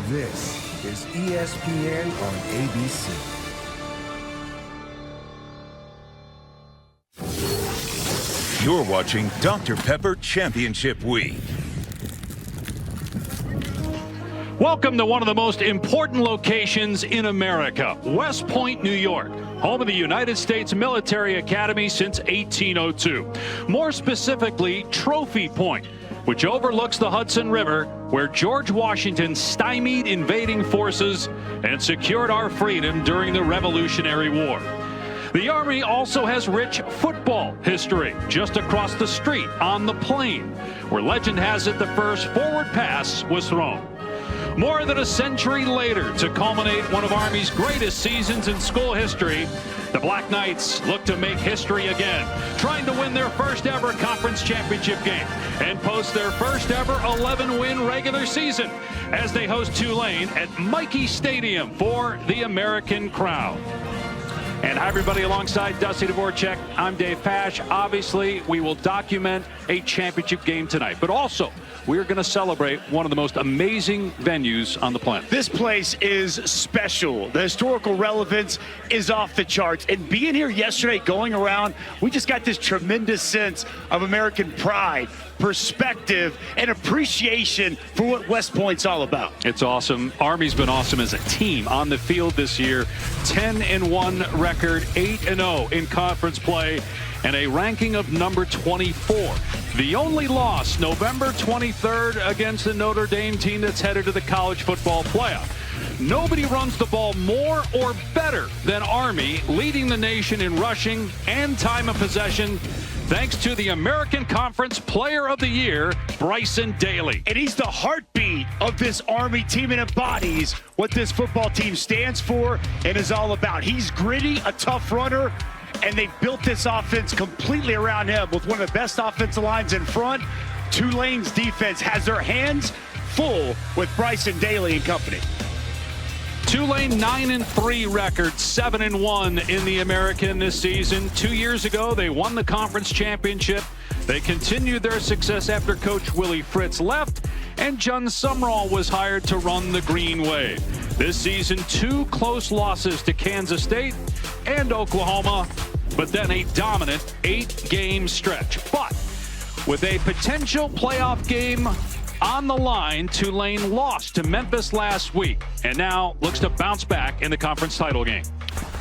This is ESPN on ABC. You're watching Dr. Pepper Championship Week. Welcome to one of the most important locations in America, West Point, New York, home of the United States Military Academy since 1802. More specifically, Trophy Point, which overlooks the Hudson River, where George Washington stymied invading forces and secured our freedom during the Revolutionary War. The Army also has rich football history just across the street on the Plain, where legend has it the first forward pass was thrown. More than a century later, to culminate one of Army's greatest seasons in school history, the Black Knights look to make history again, trying to win their first ever conference championship game and post their first ever 11-win regular season as they host Tulane at Michie Stadium for the American crowd. And hi, everybody, alongside Dusty Dvorak, I'm Dave Pasch. Obviously, we will document a championship game tonight, but also we're going to celebrate one of the most amazing venues on the planet. This place is special. The historical relevance is off the charts. And being here yesterday, going around, we just got this tremendous sense of American pride, perspective, and appreciation for what West Point's all about. It's awesome. Army's been awesome as a team on the field this year. 10-1 record, 8-0 in conference play, and a ranking of number 24. The only loss, November 23rd, against the Notre Dame team that's headed to the college football playoff. Nobody runs the ball more or better than Army, leading the nation in rushing and time of possession, thanks to the American Conference Player of the Year, Bryson Daly. And he's the heartbeat of this Army team and embodies what this football team stands for and is all about. He's gritty, a tough runner, and they built this offense completely around him with one of the best offensive lines in front. Tulane's defense has their hands full with Bryson Daly and company. Tulane 9-3 record, 7-1 in the American this season. 2 years ago, they won the conference championship. They continued their success after Coach Willie Fritz left, and John Sumrall was hired to run the Green Wave. This season, 2 close losses to Kansas State and Oklahoma, but then a dominant 8-game stretch. But with a potential playoff game on the line, Tulane lost to Memphis last week and now looks to bounce back in the conference title game.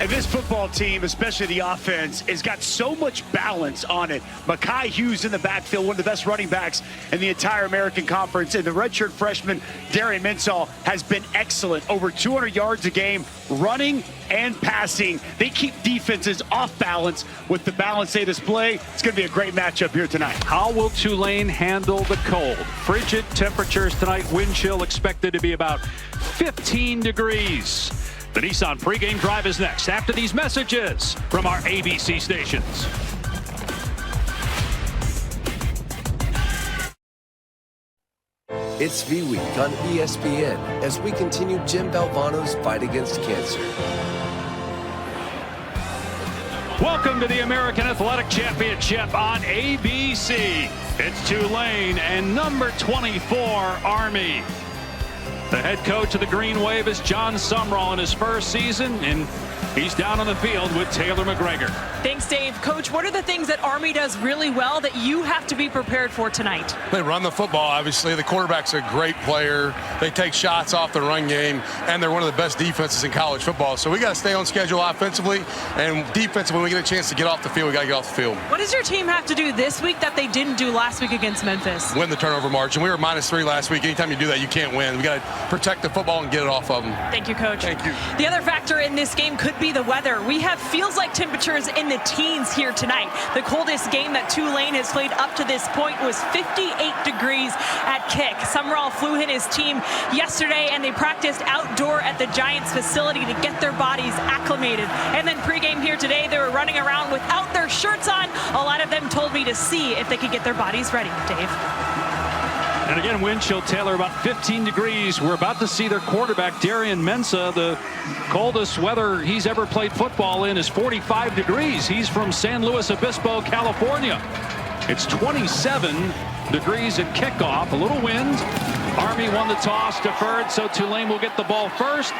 And this football team, especially the offense, has got so much balance on it. Mekhi Hughes in the backfield, one of the best running backs in the entire American Conference. And the redshirt freshman, Darian Mensah, has been excellent. Over 200 yards a game, running and passing. They keep defenses off balance with the balance they display. It's going to be a great matchup here tonight. How will Tulane handle the cold? Frigid temperatures tonight, wind chill expected to be about 15 degrees. The Nissan pregame drive is next after these messages from our ABC stations. It's V-Week on ESPN as we continue Jim Valvano's fight against cancer. Welcome to the American Athletic Championship on ABC. It's Tulane and number 24, Army. The head coach of the Green Wave is John Sumrall in his first season, and he's down on the field with Taylor McGregor. Thanks, Dave. Coach, what are the things that Army does really well that you have to be prepared for tonight? They run the football, obviously. The quarterback's a great player. They take shots off the run game, and they're one of the best defenses in college football. So we got to stay on schedule offensively, and defensively, when we get a chance to get off the field, we got to get off the field. What does your team have to do this week that they didn't do last week against Memphis? Win the turnover margin. We were -3 last week. Anytime you do that, you can't win. We got to protect the football and get it off of them. Thank you, Coach. Thank you. The other factor in this game could be the weather. We have feels-like temperatures in the teens here tonight. The coldest game that Tulane has played up to this point was 58 degrees at kick. Sumrall flew in his team yesterday, and they practiced outdoor at the Giants facility to get their bodies acclimated. And then pregame here today, they were running around without their shirts on. A lot of them told me to see if they could get their bodies ready, Dave. And again, wind chill, Taylor, about 15 degrees. We're about to see their quarterback, Darian Mensah. The coldest weather he's ever played football in is 45 degrees. He's from San Luis Obispo, California. It's 27 degrees at kickoff, a little wind. Army won the toss, deferred, so Tulane will get the ball first.